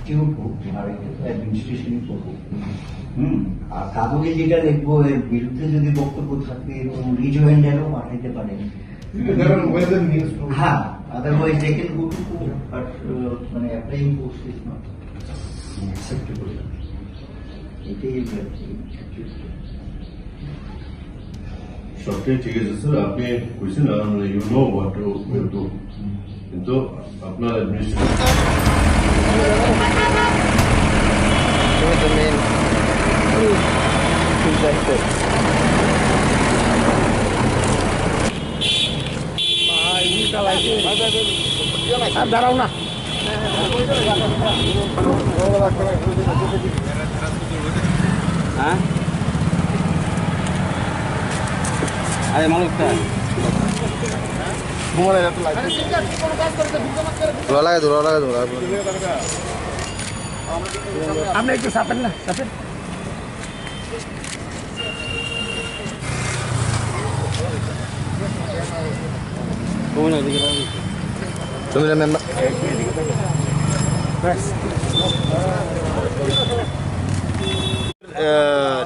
Institute হোক আর এটা তো অ্যাডমিনিস্ট্রেশনই করবো। আর কাগজে যেটা লিখবো এর বিরুদ্ধে যদি বক্তব্য থাকে এরকম রিজয়েন্ডারও পাঠাইতে পারেন। হ্যাঁ, otherwise they can go to court, but মানে applying post is not acceptable. এটাই সবটাই ঠিক আছে স্যার, আপনি কইছেন you know what to do, কিন্তু আপনার দাঁড়াও না হ্যাঁ আরে মানুষটা আপনি একটু চাপেন না, চাপেন।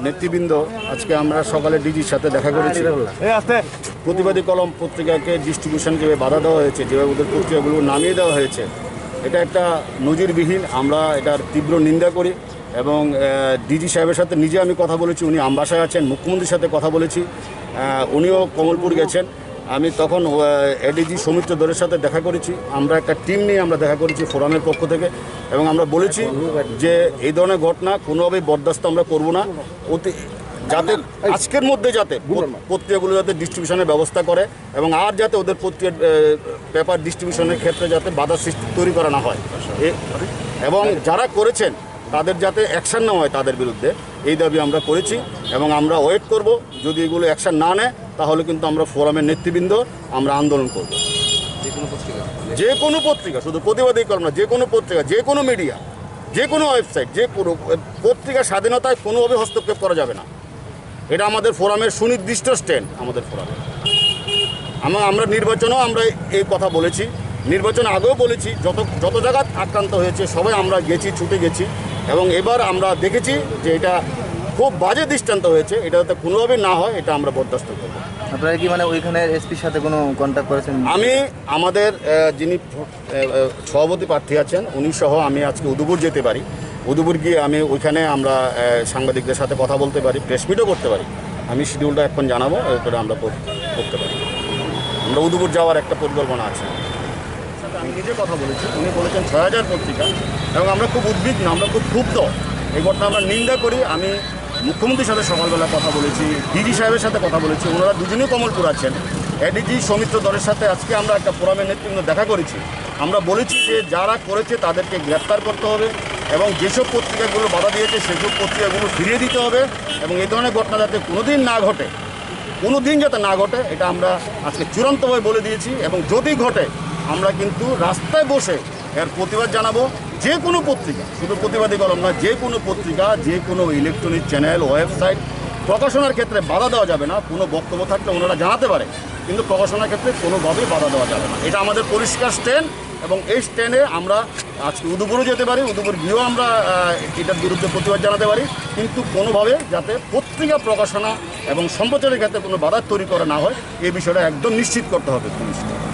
নেতৃবৃন্দ, আজকে আমরা সকালে ডিজির সাথে দেখা করেছি। প্রতিবাদী কলম পত্রিকাকে ডিস্ট্রিবিউশন যেভাবে বাধা দেওয়া হয়েছে, যেভাবে ওদের পত্রিকাগুলো নামিয়ে দেওয়া হয়েছে, এটা একটা নজিরবিহীন। আমরা এটার তীব্র নিন্দা করি এবং ডিজি সাহেবের সাথে নিজে আমি কথা বলেছি, উনি আমবাসায় আছেন। মুখ্যমন্ত্রীর সাথে কথা বলেছি, উনিও কমলপুর গেছেন। আমি তখন এডিজি সৌমিত্র দরের সাথে দেখা করেছি। আমরা একটা টিম নিয়ে আমরা দেখা করেছি ফোরামের পক্ষ থেকে, এবং আমরা বলেছি যে এই ধরনের ঘটনা কোনোভাবেই বরদাস্ত আমরা করব না। যাতে আজকের মধ্যে যাতে পত্রিকাগুলো যাতে ডিস্ট্রিবিউশনের ব্যবস্থা করে এবং আর যাতে ওদের পত্রিকা পেপার ডিস্ট্রিবিউশনের ক্ষেত্রে যাতে বাধা সৃষ্টি তৈরি করা না হয়, এবং যারা করেছেন তাদের যাতে অ্যাকশান নেওয়া হয় তাদের বিরুদ্ধে, এই দাবি আমরা করেছি। এবং আমরা ওয়েট করব, যদি এগুলো অ্যাকশান না নেয় তাহলে কিন্তু আমরা ফোরামের নেতৃবৃন্দ আমরা আন্দোলন করব। যে কোনো পত্রিকা, শুধু প্রতিবাদী কলম না, যে কোনো পত্রিকা, যে কোনো মিডিয়া, যে কোনো ওয়েবসাইট, যে কোনো পত্রিকা স্বাধীনতায় কোনোভাবে হস্তক্ষেপ করা যাবে না। এটা আমাদের ফোরামের সুনির্দিষ্ট স্ট্যান্ড। আমাদের ফোরামে আমরা নির্বাচনেও আমরা এই কথা বলেছি, নির্বাচন আগেও বলেছি, যত জায়গা আক্রান্ত হয়েছে সবাই আমরা গেছি, ছুটে গেছি, এবং এবার আমরা দেখেছি যে এটা খুব বাজে দৃষ্টান্ত হয়েছে। এটা যাতে কোনোভাবে না হয় এটা আমরা বরদাস্ত করব। আপনারা কি মানে ওইখানে এসপির সাথে কোনো কন্ট্যাক্ট করেছেন? আমি আমাদের যিনি সভাপতি প্রার্থী আছেন উনি সহ আমি আজকে উদয়পুর যেতে পারি। উদয়পুর গিয়ে আমি ওইখানে আমরা সাংবাদিকদের সাথে কথা বলতে পারি, প্রেস মিটও করতে পারি। আমি শিডিউলটা এখন জানাবো, এরপরে আমরা করতে পারি। আমরা উদয়পুর যাওয়ার একটা পরিকল্পনা আছে। আমি নিজে কথা বলেছি, উনি বলেছেন ৬,০০০ পত্রিকা, এবং আমরা খুব উদ্বিগ্ন, আমরা খুব ক্ষুব্ধ। এই ঘটনা আমরা নিন্দা করি। আমি মুখ্যমন্ত্রীর সাথে সকালবেলা কথা বলেছি, ডিজি সাহেবের সাথে কথা বলেছি, ওনারা দুজনেই কমলপুর আছেন। এডিজি সৌমিত্র দলের সাথে আজকে আমরা একটা ফোরামের নেতৃত্ব দেখা করেছি। আমরা বলেছি যে যারা করেছে তাদেরকে গ্রেপ্তার করতে হবে, এবং যেসব পত্রিকাগুলো বাধা দিয়েছে সেসব পত্রিকাগুলো ফিরিয়ে দিতে হবে, এবং এই ধরনের ঘটনা যাতে কোনোদিন না ঘটে, কোনোদিন যাতে না ঘটে, এটা আমরা আজকে চূড়ান্তভাবে বলে দিয়েছি। এবং যদি ঘটে আমরা কিন্তু রাস্তায় বসে এর প্রতিবাদ জানাবো। যে কোনো পত্রিকা, শুধু প্রতিবাদী কলম না, যে কোনো পত্রিকা, যে কোনো ইলেকট্রনিক চ্যানেল, ওয়েবসাইট, প্রকাশনার ক্ষেত্রে বাধা দেওয়া যাবে না। কোনো বক্তব্য থাকলে ওনারা জানাতে পারে, কিন্তু প্রকাশনার ক্ষেত্রে কোনোভাবেই বাধা দেওয়া যাবে না। এটা আমাদের পরিষ্কার স্ট্যান্ড, এবং এই স্ট্যান্ডে আমরা আজকে উদয়পুরও যেতে পারি, উদয়পুর গিয়েও আমরা এটার বিরুদ্ধে প্রতিবাদ জানাতে পারি, কিন্তু কোনোভাবে যাতে পত্রিকা প্রকাশনা এবং সম্প্রচারের ক্ষেত্রে কোনো বাধা তৈরি করা না হয় এই বিষয়টা একদম নিশ্চিত করতে হবে পুলিশকে।